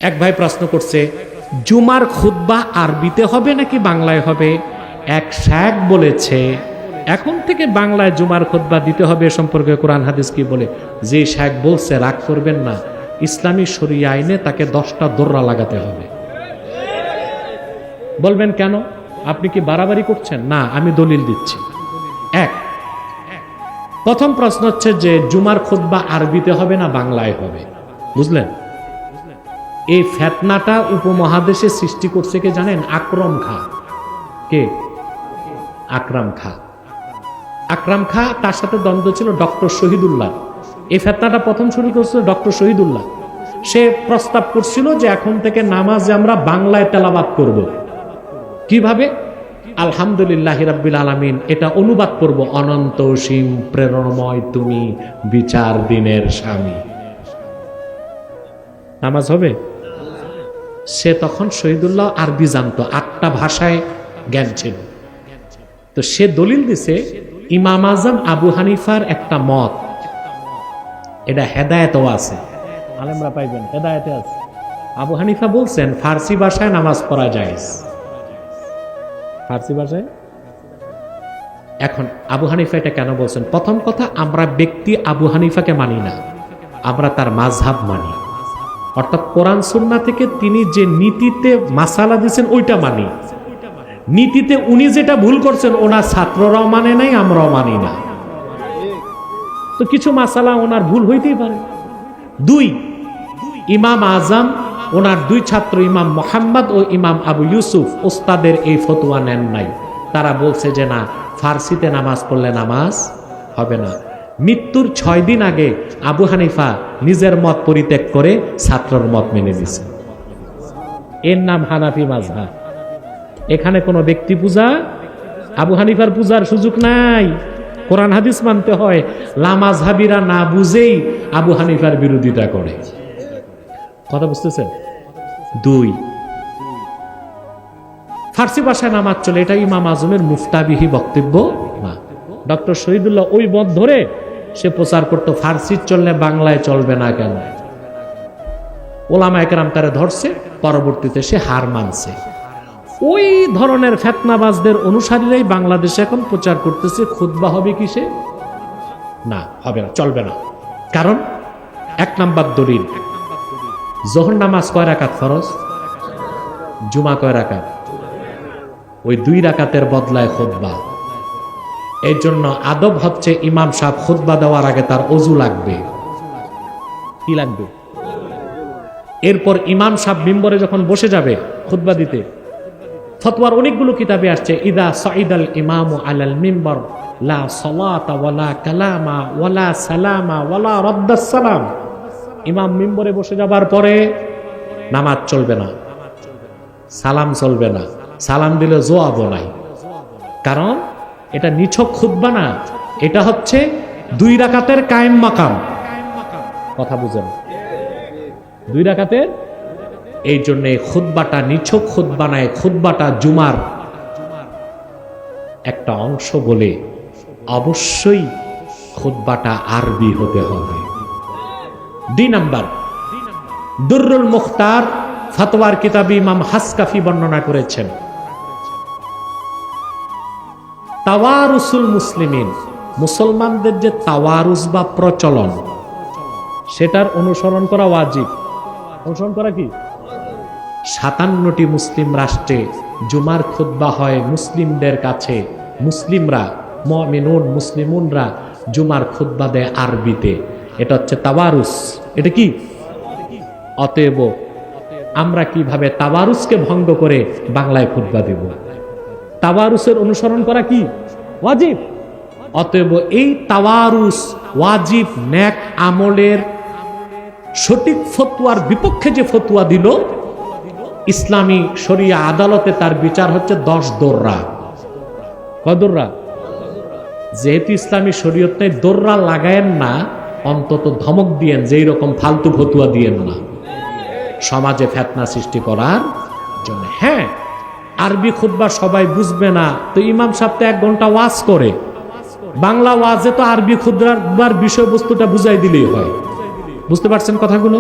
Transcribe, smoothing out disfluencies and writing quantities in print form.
এক ভাই প্রশ্ন করছে, জুমার খুতবা আরবিতে হবে নাকি বাংলায় হবে? এক শায়েখ বলেছে এখন থেকে বাংলায় জুমার খুতবা দিতে হবে। এ সম্পর্কে কোরআন হাদিস কি বলে? যে শায়েখ বলছে রাগ করবেন না, ইসলামী শরিয়া আইনে তাকে 10টা দোররা লাগাতে হবে। বলবেন কেন? আপনি কি বাড়াবাড়ি করছেন? না, আমি দলিল দিচ্ছি। প্রথম প্রশ্ন হচ্ছে যে জুমার খুতবা আরবিতে হবে না বাংলায় হবে? বুঝলেন? এই ফেতনাটা উপমহাদেশে সৃষ্টি করছে কে জানেন? আকরম খা। কে? আকরাম খা। আকরাম খা, তার সাথে দ্বন্দ্ব ছিল ডক্টর শহীদুল্লাহ। এই ফেতনাটা প্রথম শুরু করছিল ডক্টর শহীদুল্লাহ। সে প্রস্তাব করছিল যে এখন থেকে নামাজে আমরা বাংলায় তেলাওয়াত করব। কিভাবে? আলহামদুলিল্লাহি রাব্বিল আলামিন, এটা অনুবাদ করব, অনন্ত অসীম প্রেরণময় তুমি বিচার দিনের স্বামী। নামাজ হবে? সে তখন শহীদুল্লাহ আরবি জানতো, 8টা ভাষায় জ্ঞান ছিল। তো সে দলিল দিছে ইমাম আজম আবু হানিফার একটা মত, এটা হেদায়েতও আছে, আলেমরা পাইবেন, হেদায়েতে আছে। আবু হানিফা বলছেন ফার্সি ভাষায় নামাজ পড়া যায়। ফার্সি ভাষায়। এখন আবু হানিফা এটা কেন বলছেন? প্রথম কথা, আমরা ব্যক্তি আবু হানিফাকে মানি না, আমরা তার মাযহাব মানি। অর্থাৎ কোরআন সুন্নাহ থেকে তিনি যে নীতিতে মাসালা দিয়েছেন ওইটা মানি। নীতিতে উনি যেটা ভুল করছেন ওনার ছাত্ররাও মানে নাই, আমরাও মানি না। তো কিছু মাসালা ওনার ভুল হইতেই পারে। 2, ইমাম আজম ওনার 2 ছাত্র ইমাম মুহাম্মদ ও ইমাম আবু ইউসুফ ওস্তাদের এই ফতোয়া নেন নাই। তারা বলছে যে না, ফার্সিতে নামাজ পড়লে নামাজ হবে না। মৃত্যুর 6 দিন আগে আবু হানিফা নিজের মত পরিত্যাগ করে ছাত্রর মত মেনে নিয়েছে। এর নাম হানাফি মাযহাব। এখানে কোনো ব্যক্তি পূজা, আবু হানিফার পূজার সুযোগ নাই। কোরআন হাদিস মানতে হয়। লামাযহাবিরা না বুঝেই আবু হানিফার বিরোধিতা করে। কথা বুঝতেছেন? 2, ফার্সি ভাষায় নামাজ চলে, এটা ইমাম আজমের মুফতাবিহি বক্তব্য না। ডক্টর শহীদুল্লাহ ওই মত ধরে সে প্রচার করতো ফার্সি চললে বাংলায় চলবে না কেন। ওলামা একরাম তারে ধরছে, পরবর্তীতে সে হার মানছে। ওই ধরনের ফেতনাবাজদের অনুসারীরাই বাংলাদেশে এখন প্রচার করতেছে খুতবা হবে কিসে? না, হবে না, চলবে না। কারণ 1 নাম্বার দলিল, যোহর নামাজ কয় রাকাত ফরজ? জুমা কয় রাকাত? ওই 2 রাকাতের বদলায় খুতবা। এই জন্য আদব হচ্ছে ইমাম সাহেব খুতবা দেওয়ার আগে তার ওযু লাগবে। কি লাগবে? এরপর ইমাম সাহেব মিম্বরে যখন বসে যাবে খুতবা দিতে, ফতোয়ার অনেকগুলো কিতাবে আসছে, ইদা সাইদাল ইমামু আলাল মিম্বর লা সালাতা ওয়ালা কালামা ওয়ালা সালামা ওয়ালা রাদ্দাস সালাম। ইমাম মিম্বরে বসে যাবার পরে নামাজ চলবে না, সালাম চলবে না, সালাম দিলে জবাবও নাই। কারণ এটা নিছক খুতবা না, এটা হচ্ছে 2 রাকাতের কায়েম মাকাম। কথা বুঝেন? 2 রাকাতের। এই জন্য খুতবাটা নিছক খুতবা নয়, খুতবাটা জুমার একটা অংশ বলে অবশ্যই খুতবাটা আরবি হতে হবে। 2 নাম্বার, দুররুল মুখতার ফতোয়ার কিতাবে ইমাম হাসকাফি বর্ণনা করেছেন, তাওয়ারুসুল মুসলিমিন, মুসলমানদের যে তাওয়ারুস বা প্রচলন, সেটার অনুসরণ করা ওয়াজিব। অনুসরণ করা কি? 57টি মুসলিম রাষ্ট্রে জুমার খুতবা হয় মুসলিমদের কাছে। মুসলিমরা, মুমিনুন মুসলিমুনরা জুমার খুতবা দেয় আরবিতে। এটা হচ্ছে তাওয়ারুস। এটা কি? অতএব আমরা কিভাবে তাওয়ারুসকে ভঙ্গ করে বাংলায় খুতবা দেব? তাওয়ারুসের অনুসরণ করা কি? ওয়াজিব। অতএব এই তাওয়ারুস ওয়াজিব নেক আমলের সঠিক ফতোয়ার বিপক্ষে যে ফতোয়া দিল, ইসলামী শরিয়া আদালতে তার বিচার হচ্ছে 10 দোররা। কয় দোররা? যেহেতু ইসলামী শরীয়তে দোররা লাগায়েন না, অন্তত ধমক দিয়েন যে এইরকম ফালতু ফতোয়া দিয়েন না, সমাজে ফেতনা সৃষ্টি করার জন্য। হ্যাঁ, আরবি খুতবা সবাই বুঝবে না, তো ইমাম সাহেব তো 1 ঘন্টা ওয়াজ করে, বাংলা ওয়াজে তো আরবি খুতবার বিষয়বস্তুটা বুঝাই দিলেই হয়। বুঝতে পারছেন কথাগুলো?